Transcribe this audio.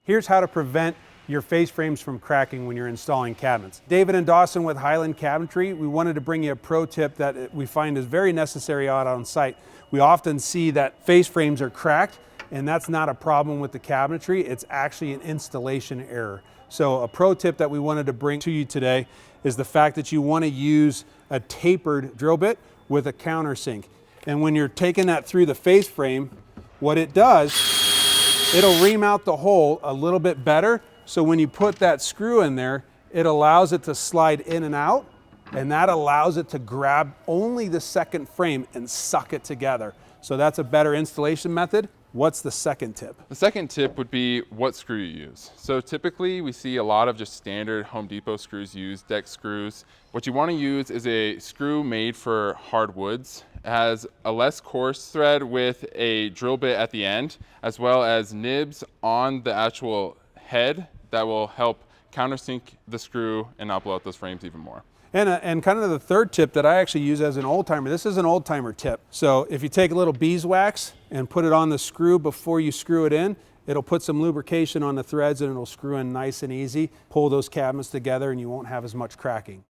Here's how to prevent your face frames from cracking when you're installing cabinets. David and Dawson with Highland Cabinetry, we wanted to bring you a pro tip that we find is very necessary out on site. We often see that face frames are cracked, and that's not a problem with the cabinetry, it's actually an installation error. So a pro tip that we wanted to bring to you today is the fact that you want to use a tapered drill bit with a countersink. And when you're taking that through the face frame, what it does, it'll ream out the hole a little bit better. So when you put that screw in there, it allows it to slide in and out, and that allows it to grab only the second frame and suck it together. So that's a better installation method. What's the second tip? The second tip would be what screw you use. So typically we see a lot of just standard Home Depot screws used, deck screws. What you want to use is a screw made for hardwoods. It has a less coarse thread with a drill bit at the end, as well as nibs on the actual head that will help countersink the screw and not blow out those frames even more. And kind of the third tip that I actually use as an old timer, this is an old timer tip. So if you take a little beeswax and put it on the screw before you screw it in, it'll put some lubrication on the threads and it'll screw in nice and easy, pull those cabinets together, and you won't have as much cracking.